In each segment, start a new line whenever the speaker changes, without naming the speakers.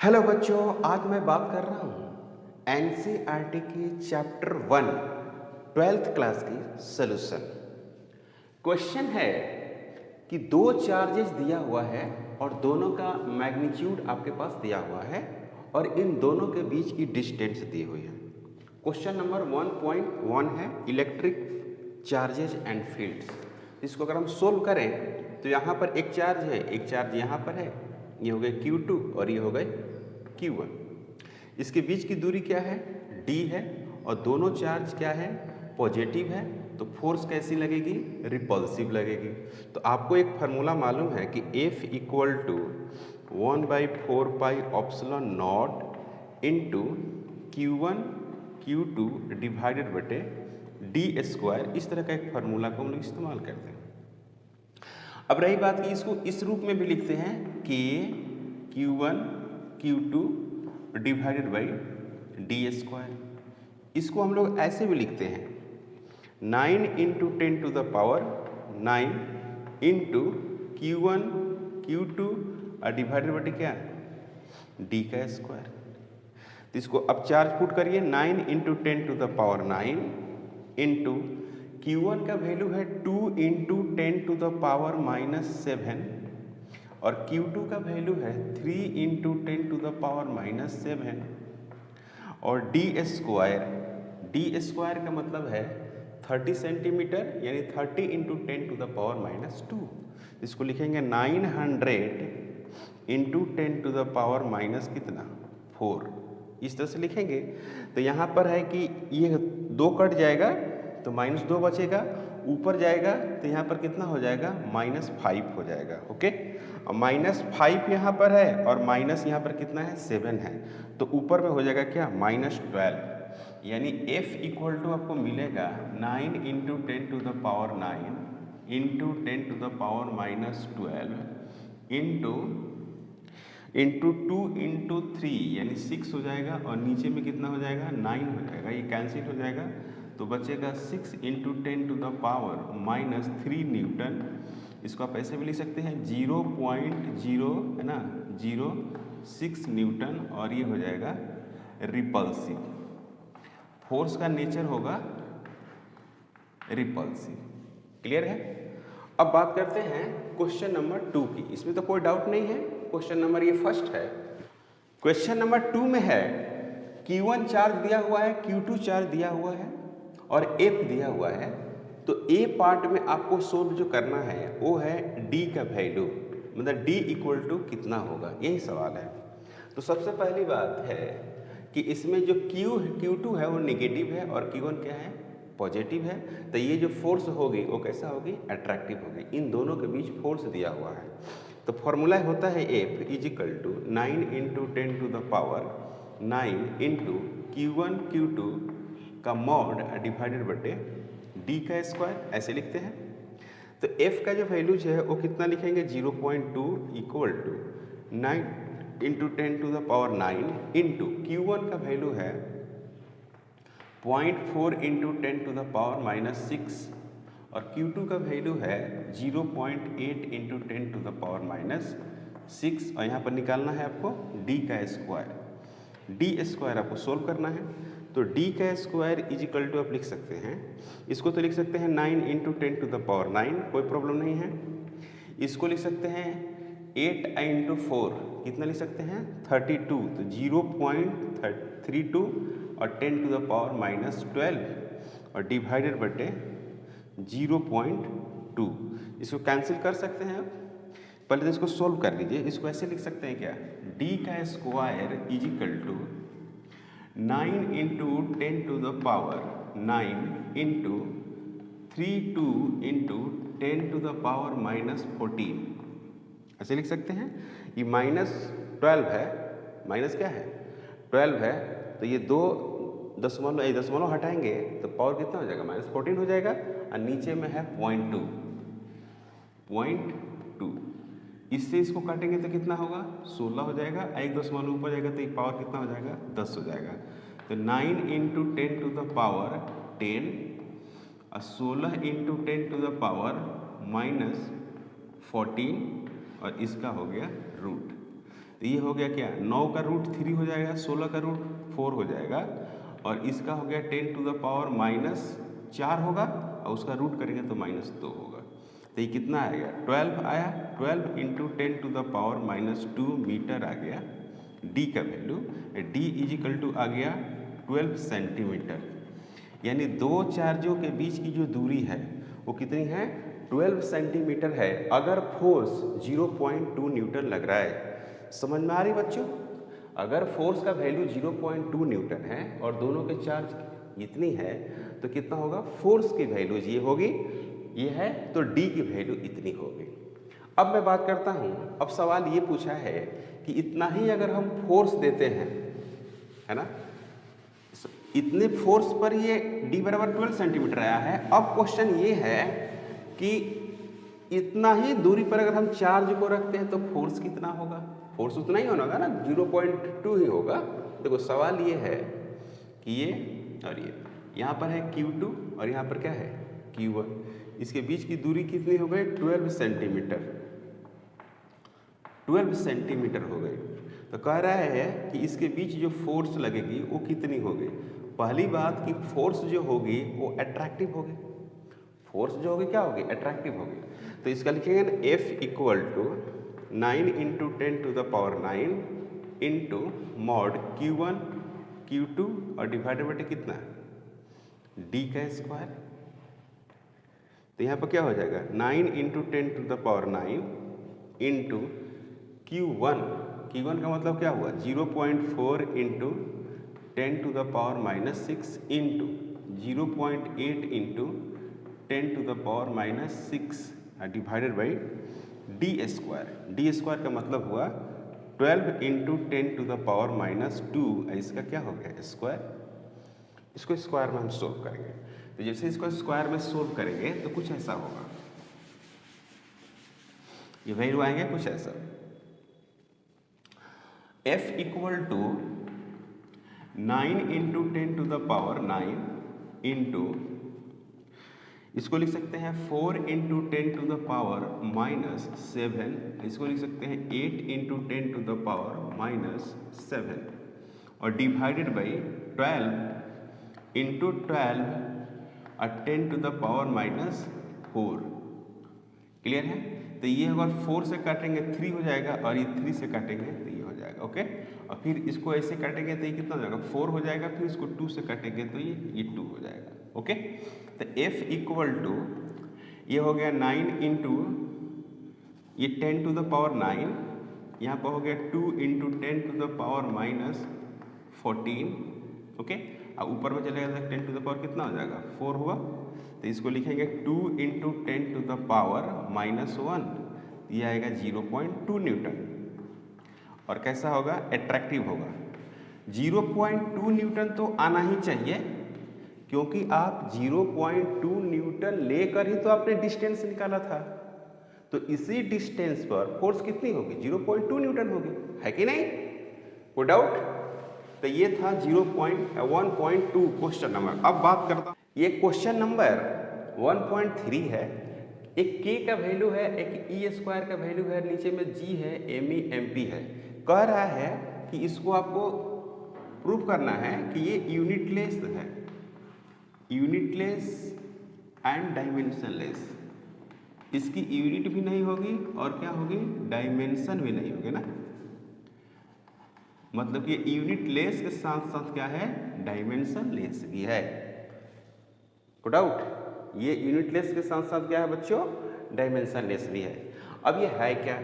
Hello बच्चों, आज मैं बात कर रहा हूँ एनसीईआरटी की चैप्टर 1 ट्वेल्थ क्लास की सॉल्यूशन। क्वेश्चन है कि दो चार्जेस दिया हुआ है और दोनों का मैग्नीट्यूड आपके पास दिया हुआ है और इन दोनों के बीच की डिस्टेंस दी हुई है। क्वेश्चन नंबर 1.1 है इलेक्ट्रिक चार्जेस एंड फील्ड्स। इसको अगर हम सोल्व करें तो यहाँ पर एक चार्ज है, एक चार्ज यहाँ पर है, ये हो गए Q2 और ये हो गए Q1। इसके बीच की दूरी क्या है? D है और दोनों चार्ज क्या है? पॉजिटिव है, तो फोर्स कैसी लगेगी? रिपल्सिव लगेगी। तो आपको एक फार्मूला मालूम है कि F equal to 1/4 pi epsilon not into Q1 Q2 divided बटे D स्क्वायर। इस तरह का एक फार्मूला को हम लोग इस्तेमाल करते हैं। अब रही बात कि इसको इस रूप में भी लिखते हैं K Q1 Q2 divided by D square. इसको हम लोग ऐसे भी लिखते हैं 9 into 10 to the power 9 into Q1 Q2 और डिवाइडेड बटे क्या? D का स्क्वायर। तो इसको अब चार्ज पुट करिए 9 into 10 to the power 9 into Q1 का वैल्यू है 2 इंटू 10 टू द पावर -7 और Q2 का वैल्यू है 3 इंटू 10 टू द पावर -7 और D स्क्वायर का मतलब है 30 सेंटीमीटर यानी 30 इंटू 10 टू द पावर -2। इसको लिखेंगे 900 into 10 to the power minus कितना? 4। इस तरह से लिखेंगे। तो यहाँ पर है कि ये 2 कट जाएगा तो -2 बचेगा, ऊपर जाएगा तो यहाँ पर कितना हो जाएगा? -5 हो जाएगा। ओके, और -5 यहाँ पर है और माइनस यहाँ पर कितना है? 7 है, तो ऊपर में हो जाएगा क्या? -12। यानी F इक्वल टू आपको मिलेगा 9 into 10 to the power 9 into 10 to the power -12 into 2 into 3 यानी 6 हो जाएगा और नीचे में कितना हो जाएगा? 9 हो जाएगा। ये कैंसिल हो जाएगा तो बचेगा 6 into 10 to the power -3 newton. इसको आप ऐसे भी लिख सकते हैं 0.0 है ना 06 न्यूटन और ये हो जाएगा रिपल्सिव। फोर्स का नेचर होगा रिपल्सिव। क्लियर है? अब बात करते हैं क्वेश्चन नंबर 2 की। इसमें तो कोई डाउट नहीं है, क्वेश्चन नंबर ये फर्स्ट है। क्वेश्चन नंबर 2 में है Q1 चार्ज दिया हुआ है, Q2 चार्ज दिया हुआ है और F दिया हुआ है। तो A पार्ट में आपको सोल्व जो करना है वो है D का वैल्यू, मतलब D इक्वल टू कितना होगा, यही सवाल है। तो सबसे पहली बात है कि इसमें जो Q2 है वो नेगेटिव है और Q1 क्या है? पॉजिटिव है। तो ये जो फोर्स होगी वो कैसा होगी? अट्रैक्टिव होगी। इन दोनों के बीच फोर्स दिया हुआ है। तो फॉर्मूला होता है F is equal to 9 into 10 to the power 9 into Q1 Q2 का मॉड डिवाइडेड बटे D का स्क्वायर, ऐसे लिखते हैं। तो F का जो वैल्यूज है वो कितना लिखेंगे? 0.2 equal to 9 into 10 to the power 9 into Q1 का वैल्यू है 0.4 इंटू 10 टू द पावर -6 और Q2 का वैल्यू है 0.8 इंटू 10 टू द पावर -6 और यहाँ पर निकालना है आपको D का स्क्वायर। D स्क्वायर आपको सोल्व करना है। तो D का स्क्वायर इज इक्वल टू आप लिख सकते हैं, इसको तो लिख सकते हैं 9 इंटू 10 टू द पावर 9, कोई प्रॉब्लम नहीं है। इसको लिख सकते हैं 8 इंटू 4, कितना लिख सकते हैं? 32, तो 0.32 और 10 टू द पावर -12 और डिवाइडेड बटे 0.2। इसको कैंसिल कर सकते हैं आप। पहले तो इसको सोल्व कर लीजिए। इसको ऐसे लिख सकते हैं क्या? D का square is equal to 9 into 10 to the power 9 into 32 into 10 to the power -14, ऐसे लिख सकते हैं। ये -12 है, माइनस क्या है? 12 है, तो ये 2 दशमलव हटाएंगे तो पावर कितना हो जाएगा? -14 हो जाएगा और नीचे में है 0.2। इससे इसको काटेंगे तो कितना होगा? 16 हो जाएगा। एक दशमलव ऊपर जाएगा तो ये पावर कितना हो जाएगा? 10 हो जाएगा। तो 9 इंटू 10 टू द पावर 10 और 16 इंटू 10 टू द पावर -14 और इसका हो गया रूट। तो ये हो गया क्या, 9 का रूट 3 हो जाएगा, 16 का रूट 4 हो जाएगा, और इसका हो गया 10 टू द पावर -4 होगा, और उसका रूट करेंगे तो -2 होगा। तो ये कितना आएगा, 12 आया, 12 into 10 to the power -2 metre आ गया डी का वैल्यू। डी इजिकल टू आ गया 12 सेंटीमीटर। यानी दो चार्जों के बीच की जो दूरी है वो कितनी है, 12 सेंटीमीटर है, अगर फोर्स 0.2 न्यूटन लग रहा है। समझ में आ रही बच्चों, अगर फोर्स का वैल्यू 0.2 न्यूटन है और दोनों के चार्ज इतनी है तो कितना होगा, फोर्स की वैल्यू ये होगी, ये है तो डी की वैल्यू इतनी होगी। अब मैं बात करता हूँ, अब सवाल ये पूछा है कि इतना ही अगर हम फोर्स देते हैं, है ना, इतने फोर्स पर ये d बराबर 12 सेंटीमीटर आया है। अब क्वेश्चन ये है कि इतना ही दूरी पर अगर हम चार्ज को रखते हैं तो फोर्स कितना होगा, फोर्स उतना ही होगा ना, 0.2 ही होगा। देखो सवाल ये है कि ये और ये यहाँ पर है Q2 और यहाँ पर क्या है Q1, इसके बीच की दूरी कितनी हो गई, 12 सेंटीमीटर, 12 सेंटीमीटर हो गई। तो कह रहा है कि इसके बीच जो फोर्स लगेगी वो कितनी होगी। पहली बात कि फोर्स जो होगी वो अट्रैक्टिव होगी, फोर्स जो होगी क्या होगी, अट्रैक्टिव होगी। तो इसका लिखेंगे ना F equal to 9 into 10 to the power 9 into mod Q1 Q2 और डिवाइडेड बाय कितना, D का स्क्वायर। तो यहाँ पर क्या हो जाएगा, 9 into 10 to the power 9 into Q1, Q1 का मतलब क्या हुआ, 0.4 into 10 to the power -6 into 0.8 into 10 to the power -6 divided by D square. D square का मतलब हुआ 12 इंटू 10 टू द पावर -2, इसका क्या हो गया स्क्वायर। इसको स्क्वायर में हम सोल्व करेंगे, तो जैसे इसको स्क्वायर में सोल्व करेंगे तो कुछ ऐसा होगा, ये वैल्यू आएंगे कुछ ऐसा, F equal to 9 into 10 to the power 9 into, इसको लिख सकते हैं 4 इंटू 10 टू द पावर -7, इसको लिख सकते हैं 8 इंटू 10 टू द पावर -7 और डिवाइडेड बाई 12 इंटू 12 और 10 टू द पावर -4। क्लियर है। तो ये अगर 4 से काटेंगे 3 हो जाएगा और ये 3 से काटेंगे तो ये हो जाएगा, ओके। और फिर इसको ऐसे काटेंगे तो ये कितना हो जाएगा, 4 हो जाएगा, फिर इसको 2 से काटेंगे तो ये 2 हो जाएगा, ओके। तो F इक्वल टू ये हो गया 9 इंटू ये 10 टू द पावर 9, यहाँ पर हो गया 2 into 10 to the power -14, okay. अब ऊपर में चलेगा तो 10 टू द पावर कितना हो जाएगा, 4 हुआ। तो इसको लिखेंगे 2 इंटू 10 टू द पावर -1, ये आएगा 0.2 न्यूटन। और कैसा होगा, अट्रैक्टिव होगा। 0.2 न्यूटन तो आना ही चाहिए, क्योंकि आप 0.2 न्यूटन लेकर ही तो आपने डिस्टेंस निकाला था। तो इसी डिस्टेंस पर फोर्स कितनी होगी, 0.2 न्यूटन होगी, है कि नहीं, कोई डाउट। तो ये था 1.2 क्वेश्चन नंबर। अब बात करता हूँ, ये क्वेश्चन नंबर 1.3 है। एक k का वैल्यू है, एक ई स्क्वायर का वैल्यू है, नीचे में g है, me mp है। कह रहा है कि इसको आपको प्रूव करना है कि ये यूनिटलेस है, यूनिटलेस एंड डायमेंशनलेस। इसकी यूनिट भी नहीं होगी और क्या होगी, डायमेंशन भी नहीं होगी ना। मतलब कि यूनिट लेस के साथ साथ क्या है, डायमेंशन लेस भी है। को डाउट, ये यूनिट लेस के साथ साथ क्या है बच्चों, डायमेंशन लेस भी है। अब ये है क्या,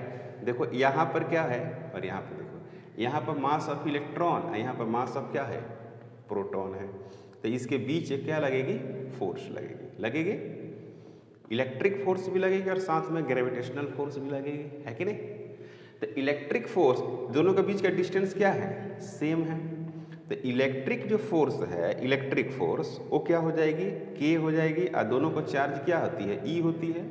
देखो यहाँ पर क्या है और यहाँ पर देखो, यहाँ पर मास ऑफ इलेक्ट्रॉन और यहाँ पर मास ऑफ क्या है, प्रोटॉन है। तो इसके बीच क्या लगेगी, फोर्स लगेगी, इलेक्ट्रिक फोर्स भी लगेगी और साथ में ग्रेविटेशनल फोर्स भी लगेगी, है कि नहीं। तो इलेक्ट्रिक फोर्स, दोनों के बीच का डिस्टेंस क्या है, सेम है। तो इलेक्ट्रिक जो फोर्स है, इलेक्ट्रिक फोर्स वो क्या हो जाएगी, के हो जाएगी, और दोनों को चार्ज क्या होती है, ई होती है।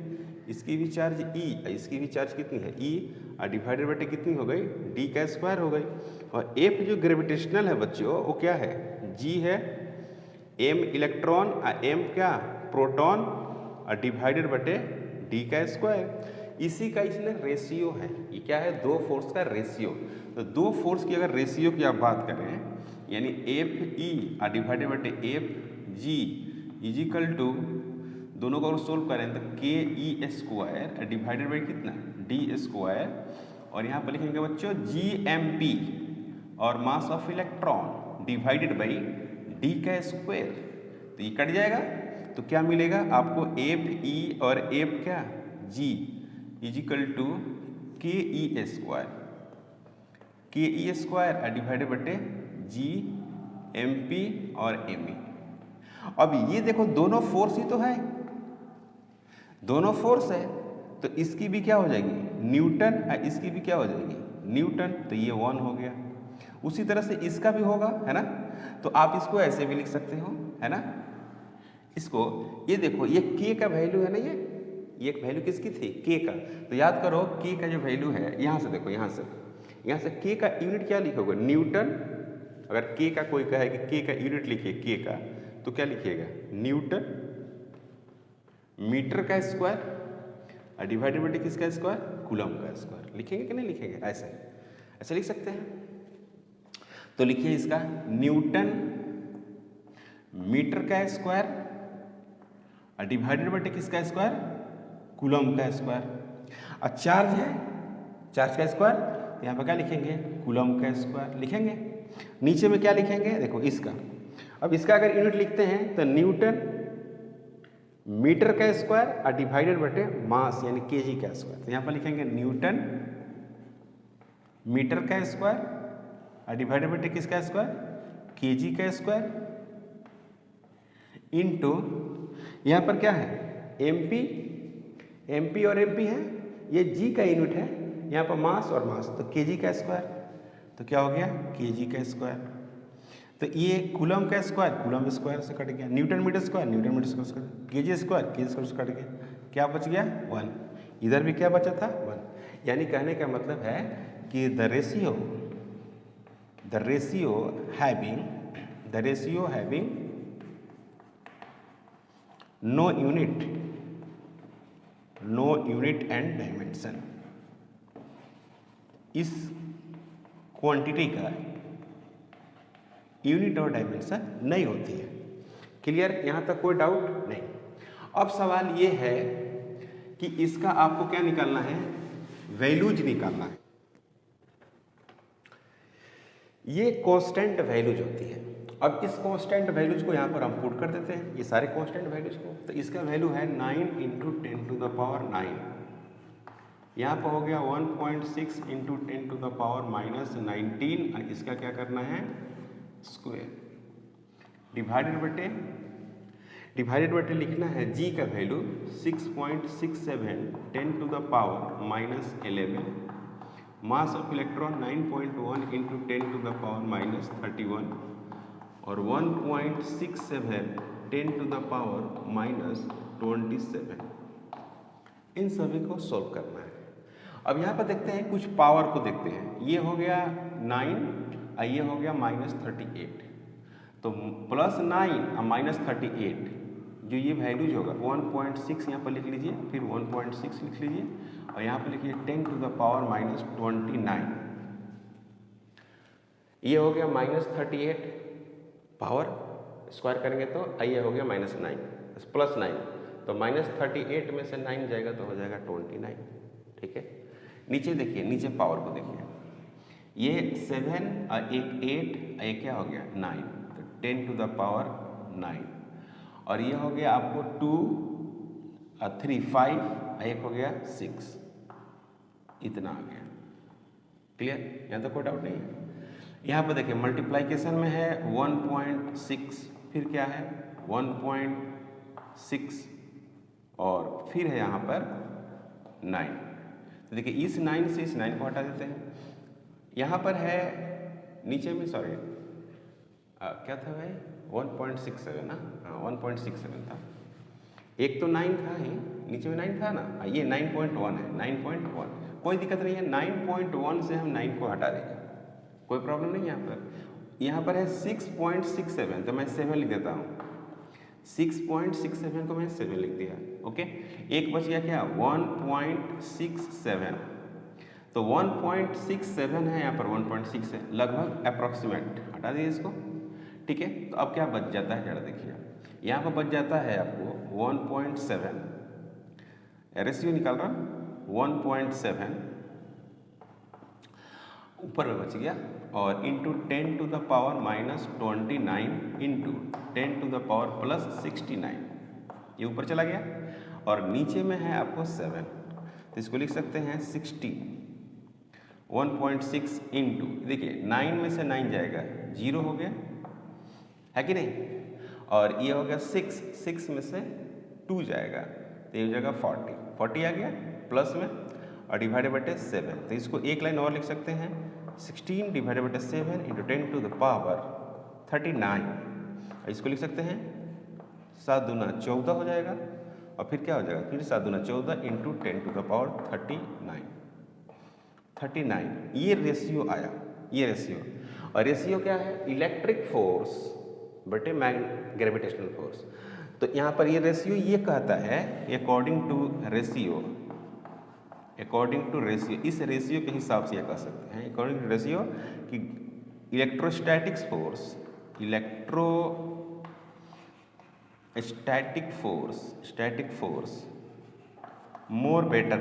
इसकी भी चार्ज ई, इसकी भी चार्ज कितनी है, ई, और डिवाइडेड बाय कितनी हो गई, डी का स्क्वायर हो गई। और एफ जो ग्रेविटेशनल है बच्चों, वो क्या है, जी है, एम इलेक्ट्रॉन और एम क्या, प्रोटॉन, और डिवाइडेड बटे डी का स्क्वायर। इसी का इसमें रेशियो है। ये क्या है? दो फोर्स का रेशियो। तो दो फोर्स की अगर रेशियो की आप बात करें, यानी F E divided by F G equal to, दोनों को अगर सोल्व करें तो K E square divided by कितना? डी स्क्वायर, और यहाँ पर लिखेंगे बच्चों जी एम पी और mass of electron divided by D का स्क्वायर। तो ये कट जाएगा, तो क्या मिलेगा आपको? एफ ई और एफ क्या? जी इजिकल टू के ई स्क्वायर, के ई स्क्वायर डिवाइडेड बटे जी एम पी और एम ई। अब ये देखो दोनों फोर्स ही तो है, दोनों फोर्स है, तो इसकी भी क्या हो जाएगी? न्यूटन, इसकी भी क्या हो जाएगी? न्यूटन। तो ये 1 हो गया। उसी तरह से इसका भी होगा, है ना? तो आप इसको ऐसे भी लिख सकते हो, है ना? इसको ये देखो, ये k का वैल्यू है ना, ये एक वैल्यू किसकी थी? k का। तो याद करो k का जो वैल्यू है, यहाँ से देखो, यहाँ से k का यूनिट क्या लिखोगे? न्यूटन। अगर k का कोई कहे कि k का यूनिट लिखिए k का, तो क्या लिखिएगा? न्यूटन मीटर का स्क्वायर डिवाइडेड बाई किसका स्क्वायर? कूलम का स्क्वायर। लिखेंगे कि नहीं लिखेंगे? ऐसे लिख सकते हैं। तो लिखिए इसका न्यूटन मीटर का स्क्वायर डिवाइडेड बाई किसका स्क्वायर? कूलम का स्क्वायर। और चार्ज है, चार्ज का स्क्वायर, यहाँ पर क्या लिखेंगे? कूलम का स्क्वायर लिखेंगे। नीचे में क्या लिखेंगे? देखो इसका, अब इसका अगर यूनिट लिखते हैं तो न्यूटन मीटर का स्क्वायर डिवाइडेड बटे मास यानी केजी का स्क्वायर। तो यहाँ पर लिखेंगे न्यूटन मीटर का स्क्वायर डिवाइडेड बटे किसका स्क्वायर? केजी का स्क्वायर इनटू, यहाँ पर क्या है? एमपी और एमपी है, ये जी का यूनिट है, यहाँ पर मास और मास, तो केजी का स्क्वायर। तो क्या हो गया? केजी का स्क्वायर। तो ये कूलम का स्क्वायर कूलम स्क्वायर से कट गया, newton metre square square, KG square से कट गया, क्या बच गया? 1। इधर भी क्या बचा था? 1। यानी कहने का मतलब है कि the ratio having no unit and dimension, इस क्वांटिटी का यूनिट और डायमेंशन नहीं होती है। क्लियर? यहाँ तक कोई डाउट नहीं। अब सवाल ये है कि इसका आपको क्या निकालना है? वैल्यूज निकालना है। ये कांस्टेंट वैल्यूज होती है। अब इस कांस्टेंट वैल्यूज को यहाँ पर हम पुट कर देते हैं, ये सारे कांस्टेंट वैल्यूज को। तो इसका वैल्यू है 9 × 10⁻⁹। यहाँ पर हो गया 1.6 × 10⁻⁻19, और इसका क्या करना है? स्क्वायर डिवाइडेड बटे लिखना है जी का वैल्यू 6.67 10⁻⁻11, मास ऑफ इलेक्ट्रॉन 9.1 × 10⁻31, और 1.67 10⁻27। इन सभी को सोल्व करना है। अब यहाँ पर देखते हैं, कुछ पावर को देखते हैं। ये हो गया 9, ये हो गया -38, तो +9 और -38 जो ये वैल्यूज होगा 1.6 यहाँ पर लिख लीजिए, फिर 1.6 लिख लीजिए, और यहाँ पर लिखिए 10⁻⁻29। ये हो गया -38, पावर स्क्वायर करेंगे तो ये हो गया -9 +9, तो -38 में से 9 जाएगा तो हो जाएगा 29। ठीक है? नीचे देखिए, नीचे पावर को देखिए, ये 7 और एक 8, ये क्या हो गया? 9, तो 10⁻9, और ये हो गया आपको 2 और 3 5, एक हो गया 6, इतना आ गया। क्लियर? यहाँ तो कोई डाउट नहीं है। यहाँ पर देखिए मल्टीप्लाइकेशन में है 1.6, फिर क्या है 1.6, और फिर है यहाँ पर 9। तो देखिए इस 9 से इस 9 को हटा देते हैं। यहाँ पर है नीचे में, सॉरी क्या था भाई? 1.67 ना, 1.67 था। एक तो 9 था ही, नीचे में 9 था ना, ये 9.1 है, 9.1। कोई दिक्कत नहीं है, 9.1 से हम 9 को हटा देंगे, कोई प्रॉब्लम नहीं। यहाँ पर है 6.67, तो मैं 7 लिख देता हूँ। 6.67 को मैंने 7 लिख दिया। ओके, एक बच गया क्या 1.67, तो 1.67 है यहाँ पर, 1.6 है लगभग अप्रॉक्सीमेट, हटा दीजिए इसको। ठीक है, तो अब क्या बच जाता है जरा देखिए, यहाँ पर बच जाता है आपको 1.7, रेशियो निकाल रहा 1.7 ऊपर में बच गया, और into 10 to the power -29 into 10 to the power +69, ये ऊपर चला गया, और नीचे में है आपको 7, तो इसको लिख सकते हैं 60, 1.6 इंटू, देखिए 9 में से 9 जाएगा 0 हो गया, है कि नहीं, और ये हो गया 6 में से 2 जाएगा तो ये हो जाएगा 40 आ गया प्लस में, और डिवाइडेड बाय 7, तो इसको एक लाइन और लिख सकते हैं 16 divided by 7 into 10 to the power 39, इसको लिख सकते हैं 7 दूना 14 हो जाएगा, और फिर क्या हो जाएगा, फिर 7 दूना 14 इंटू 10 टू द पावर 39, ये रेशियो आया, ये रेशियो। और रेशियो क्या है, इलेक्ट्रिक फोर्स बटे ग्रेविटेशनल फोर्स। तो यहाँ पर ये रेशियो ये कहता है अकॉर्डिंग टू रेशियो, इस रेशियो के हिसाब से ये कह सकते हैं अकॉर्डिंग टू रेशियो कि electrostatic force more better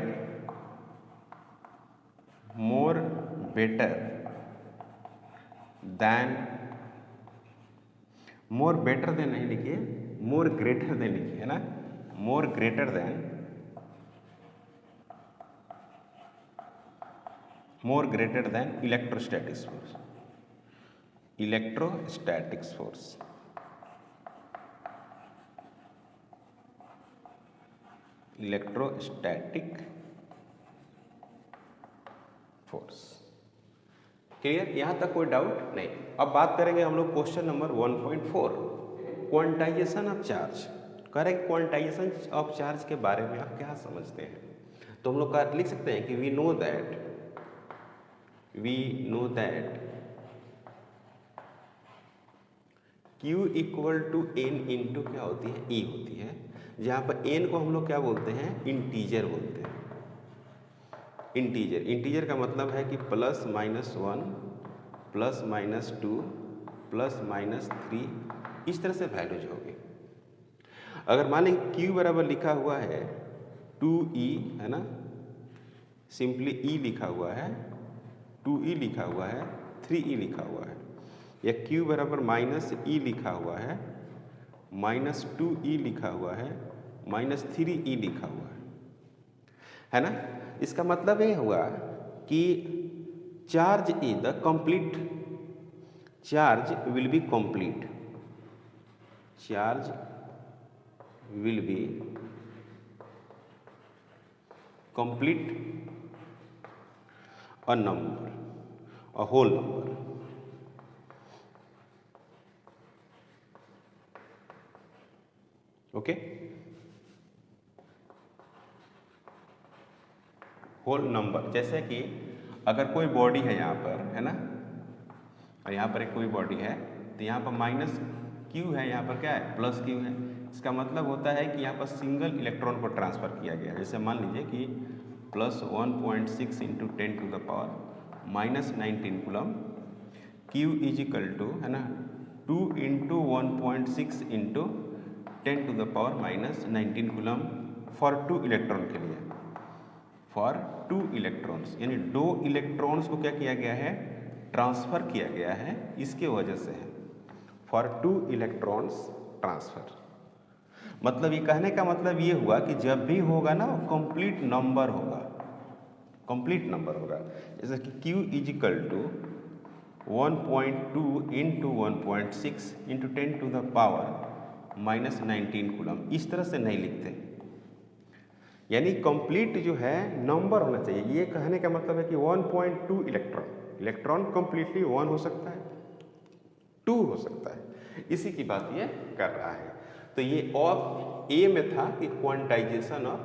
than नहीं लिखिए, मोर ग्रेटर देन लिखिए, है ना, मोर greater than electrostatics force. Clear, यहां तक कोई डाउट नहीं। अब बात करेंगे हम लोग question number 1.4, quantization of charge. Correct, quantization of charge के बारे में आप क्या समझते हैं, तो हम लोग लिख सकते हैं कि we know that Q equal to N into क्या होती है, E होती है, जहाँ पर N को हम लोग क्या बोलते हैं, इंटीजर बोलते हैं। इंटीजर का मतलब है कि +-1 +-2 +-3 इस तरह से वैल्यूज होगी। अगर मान लें Q बराबर लिखा हुआ है 2E, है ना, सिंपली E लिखा हुआ है, 2E लिखा हुआ है, 3E लिखा हुआ है, या Q बराबर -E लिखा हुआ है, -2E लिखा हुआ है, -3E लिखा हुआ है ना। इसका मतलब ये हुआ कि charge is the complete, charge will be complete, charge will be complete a number, a whole number. Okay, whole number, जैसे कि अगर कोई बॉडी है यहाँ पर, है ना, और यहाँ पर एक कोई बॉडी है, तो यहाँ पर -Q है, यहाँ पर क्या है, +Q है। इसका मतलब होता है कि यहाँ पर सिंगल इलेक्ट्रॉन को ट्रांसफर किया गया है। जैसे मान लीजिए कि +1.6 into 10 to the power -19 coulomb, Q is equal to, है ना, 2 into 1.6 into 10 to the power -19 coulomb for 2 electron के लिए, फॉर 2 इलेक्ट्रॉन्स, यानी 2 इलेक्ट्रॉन्स को क्या किया गया है, ट्रांसफर किया गया है, इसके वजह से है फॉर 2 इलेक्ट्रॉन्स ट्रांसफर। मतलब ये कहने का मतलब ये हुआ कि जब भी होगा ना, कंप्लीट नंबर होगा, कंप्लीट नंबर होगा। जैसे कि Q is equal to 1.2 into 1.6 into 10 to the power -19 coulomb, इस तरह से नहीं लिखते, यानी कंप्लीट जो है नंबर होना चाहिए। ये कहने का मतलब है कि 1.2 इलेक्ट्रॉन कंप्लीटली 1 हो सकता है, 2 हो सकता है, इसी की बात ये कर रहा है। तो ये ऑफ ए में था कि क्वांटाइजेशन ऑफ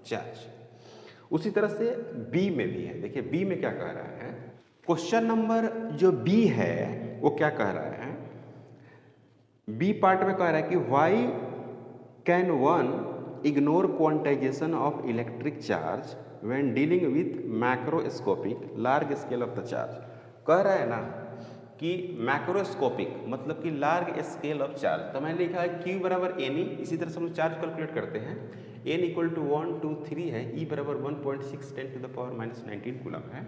चार्ज। उसी तरह से बी में भी है। देखिए बी में क्या कह रहा है, क्वेश्चन नंबर जो बी है वो क्या कह रहा है, बी पार्ट में कह रहा है कि why can one ignore quantization of electric charge when dealing with macroscopic large scale of the charge. कह रहा है ना कि मैक्रोस्कोपिक मतलब कि लार्ज स्केल ऑफ चार्ज। तो मैंने लिखा है Q बराबर एन ई, इसी तरह से हम चार्ज कैलकुलेट करते हैं। n इक्वल टू 1 2 3 है, E बराबर 1.6 10 to the power minus 19 coulomb है।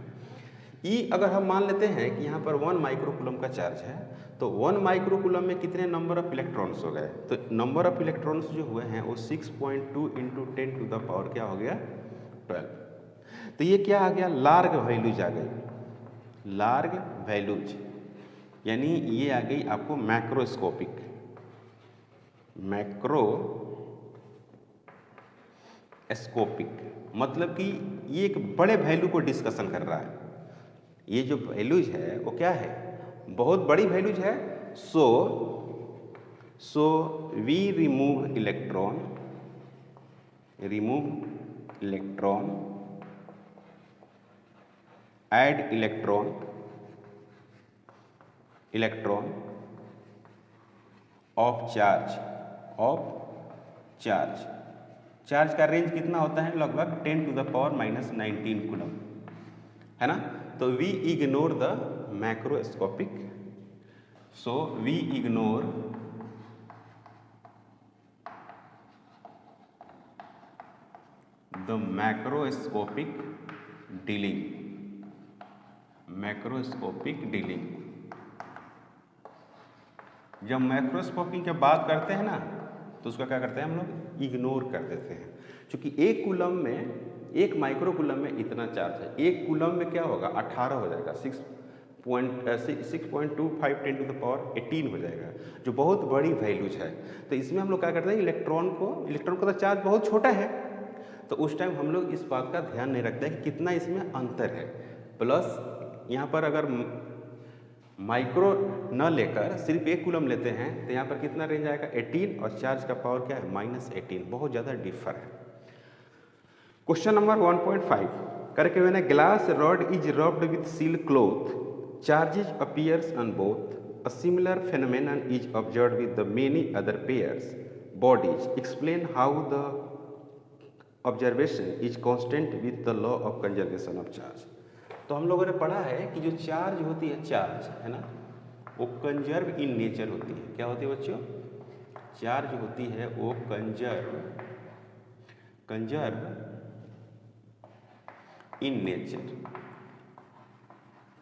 E अगर हम मान लेते हैं कि यहाँ पर 1 माइक्रो कूलम का चार्ज है, तो 1 माइक्रो कूलम में कितने नंबर ऑफ इलेक्ट्रॉन्स हो गए? तो नंबर ऑफ इलेक्ट्रॉन्स जो हुए हैं वो 6.2 इंटू 10 टू द पावर क्या हो गया 12। तो ये क्या आ गया? लार्ज वैल्यूज आ गई, लार्ज वैल्यूज, यानी ये आ गई आपको मैक्रोस्कोपिक। मैक्रोस्कोपिक मतलब कि ये एक बड़े वैल्यू को डिस्कशन कर रहा है। ये जो वैल्यूज है वो क्या है? बहुत बड़ी वैल्यूज है। So we remove electron add electron of charge का रेंज कितना होता है? लगभग 10 to the power minus 19 coulomb, है ना। तो we ignore the macroscopic, so we ignore the macroscopic dealing. जब मैक्रोस्कोपिक की बात करते हैं ना तो उसका क्या करते हैं हम लोग? इग्नोर कर देते हैं। क्योंकि एक कूलम में, एक माइक्रो कूलम में इतना चार्ज है, एक कूलम में क्या होगा? 18 हो जाएगा, 6.25 10 टू द पावर 18 हो जाएगा, जो बहुत बड़ी वैल्यूज है। तो इसमें हम लोग क्या करते हैं? इलेक्ट्रॉन का तो चार्ज बहुत छोटा है, तो उस टाइम हम लोग इस बात का ध्यान नहीं रखते कि कितना इसमें अंतर है। प्लस यहाँ पर अगर माइक्रो न लेकर सिर्फ एक कूलम लेते हैं तो यहाँ पर कितना रेंज आएगा? 18, और चार्ज का पावर क्या है? -18, बहुत ज़्यादा डिफर है। क्वेश्चन नंबर 1.5 करके मैंने glass rod is rubbed with silk cloth, charges appears on both, a similar phenomenon is observed with the many other pairs bodies, explain how the observation is constant with the law of conservation of charge। तो हम लोगों ने पढ़ा है कि जो charge होती है, चार्ज है ना, वो कंजर्व इन नेचर होती है। क्या होती है बच्चों? चार्ज होती है वो conserve in nature.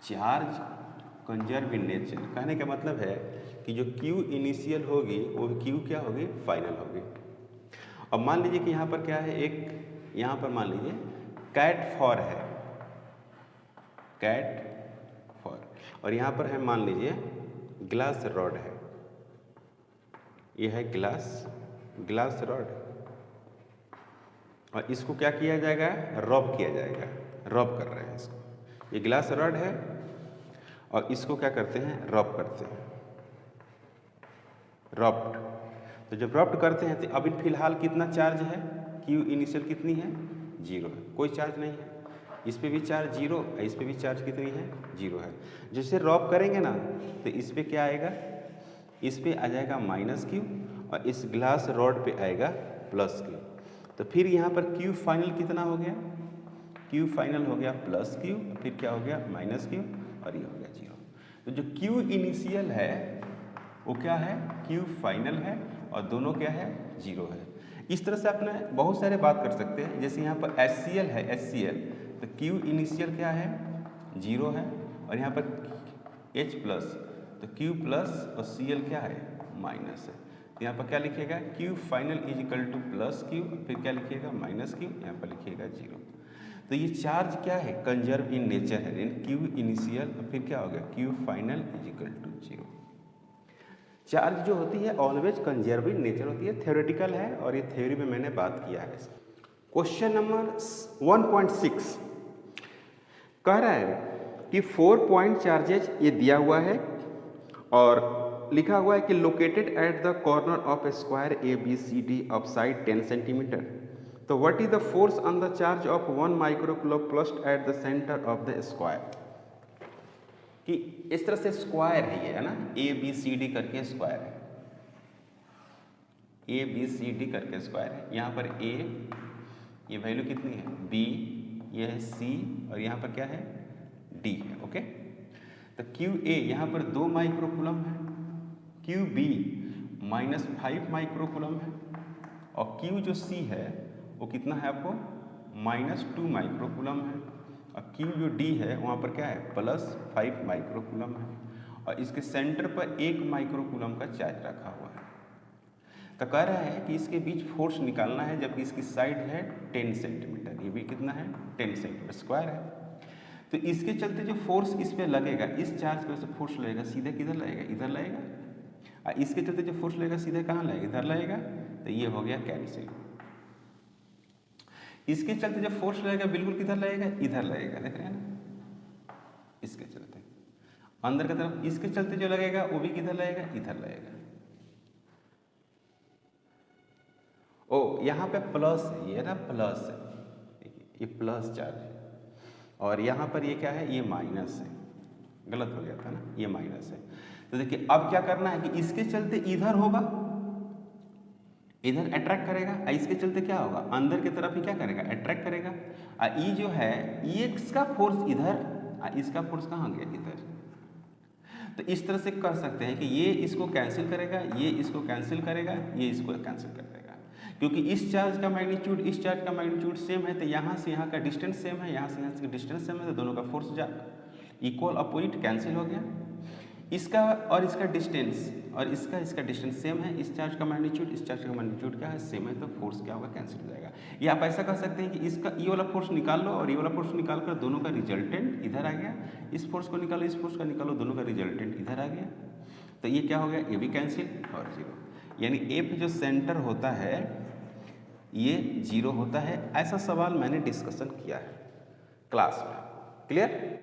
Charge conserve in nature कहने का मतलब है कि जो Q इनिशियल होगी वो Q क्या होगी? फाइनल होगी। अब मान लीजिए कि यहाँ पर क्या है? एक यहाँ पर मान लीजिए कैट फॉर है, और यहाँ पर है मान लीजिए ग्लास रॉड है, ये है ग्लास रॉड, और इसको क्या किया जाएगा? रब किया जाएगा, रब कर रहे हैं इसको। ये ग्लास रॉड है और इसको क्या करते हैं? रब करते हैं, रब्ड। तो जब रब्ड करते हैं तो अभी फिलहाल कितना चार्ज है? Q इनिशियल कितनी है? 0 है, कोई चार्ज नहीं है। इस पे भी चार्ज 0, इस पे भी चार्ज कितनी है? 0 है। जैसे रब करेंगे ना तो इस पे क्या आएगा? इस पे आ जाएगा -Q, और इस ग्लास रॉड पे आएगा +Q। तो फिर यहाँ पर Q फाइनल कितना हो गया? Q फाइनल हो गया +Q, फिर क्या हो गया? -Q, और ये हो गया 0। तो जो Q इनिशियल है वो क्या है? Q फाइनल है, और दोनों क्या है? 0 है। इस तरह से अपने बहुत सारे बात कर सकते हैं। जैसे यहाँ पर HCl है, HCl, तो Q इनिशियल क्या है? 0 है, और यहाँ पर H+, तो Q+ और Cl क्या है? माइनस है। तो यहाँ पर क्या लिखिएगा? Q final is equal to +Q, फिर क्या लिखिएगा? -Q, यहाँ पर लिखिएगा 0। तो ये चार्ज क्या है? कंजर्व इन नेचर है। Q इनिशियल और फिर क्या हो गया? Q final is equal to 0। Charge जो होती है ऑलवेज कंजर्व इन नेचर होती है, थ्योरेटिकल है, और ये थ्योरी में मैंने बात किया है। क्वेश्चन नंबर 1.6 कह रहा है कि 4 पॉइंट चार्जेज ये दिया हुआ है और लिखा हुआ है कि located at the corner of square ABCD of side 10 centimetre. तो what is the force on the charge of 1 microcoulomb placed at the centre of the square. कि इस तरह से स्क्वायर है ये, है ना, ABCD करके स्क्वायर है। ए बी सी डी करके स्क्वायर है। यहाँ पर ए, ये वैल्यू कितनी है, बी, ये है सी, और यहाँ पर क्या है, डी है। ओके, तो क्यू ए यहाँ पर 2 माइक्रोकूलम है, क्यू बी -5 माइक्रोकूलम है, और क्यू जो सी है वो कितना है आपको, -2 माइक्रोकूलम है, और क्यू जो डी है वहाँ पर क्या है, +5 माइक्रोकूलम है, और इसके सेंटर पर 1 माइक्रोकूलम का चार्ज रखा हुआ है। तो कह रहा है कि इसके बीच फोर्स निकालना है, जबकि इसकी साइड है 10 सेंटीमीटर, ये भी कितना है, 10 सेंटीमीटर स्क्वायर है। तो इसके चलते जो फोर्स इस पे लगेगा, इस चार्ज की वजह से फोर्स लगेगा, सीधे किधर लगेगा, इधर लगेगा, और इसके चलते जो फोर्स लगेगा सीधे कहाँ लगेगा, इधर लगेगा। तो ये हो गया कैंसिल। इसके चलते जो फोर्स लगेगा बिल्कुल किधर लगेगा, इधर लगेगा, देख रहे हैं ना, इसके चलते अंदर की तरफ, इसके चलते जो लगेगा वो भी किधर लगेगा, इधर लगेगा। ओ, यहाँ पे प्लस है, ये ना प्लस है, ये प्लस चार्ज है, और यहाँ पर ये क्या है, ये माइनस है, गलत हो गया था ना, ये माइनस है। तो देखिए अब क्या करना है कि इसके चलते इधर होगा, इधर अट्रैक्ट करेगा, और इसके चलते क्या होगा, अंदर की तरफ ही क्या करेगा, अट्रैक्ट करेगा, और ये जो है, ये इसका फोर्स इधर, और इसका फोर्स कहाँ गया, इधर। तो इस तरह से कर सकते हैं कि ये इसको कैंसिल करेगा, ये इसको कैंसिल करेगा, ये इसको कैंसिल कर देगा, क्योंकि इस चार्ज का मैग्नीट्यूड इस चार्ज का मैग्नीट्यूड सेम है, तो यहाँ से यहाँ का डिस्टेंस सेम है, यहाँ से यहाँ का डिस्टेंस सेम है, तो दोनों का फोर्स इक्वल अपोजिट कैंसिल हो गया। इसका और इसका डिस्टेंस और इसका डिस्टेंस सेम है, इस चार्ज का मैग्नीट्यूड इस चार्ज का मैग्नीट्यूड क्या है, सेम है, तो फोर्स क्या होगा, कैंसिल हो जाएगा। या आप ऐसा कर सकते हैं कि इसका ये वाला फोर्स निकाल लो, और ये वाला फोर्स निकाल कर दोनों का रिजल्टेंट इधर आ गया, इस फोर्स को निकालो, इस फोर्स का निकालो, दोनों का रिजल्टेंट इधर आ गया, तो ये क्या हो गया, ये भी कैंसिल और 0। यानी एफ जो सेंटर होता है ये 0 होता है। ऐसा सवाल मैंने डिस्कशन किया है क्लास में, क्लियर।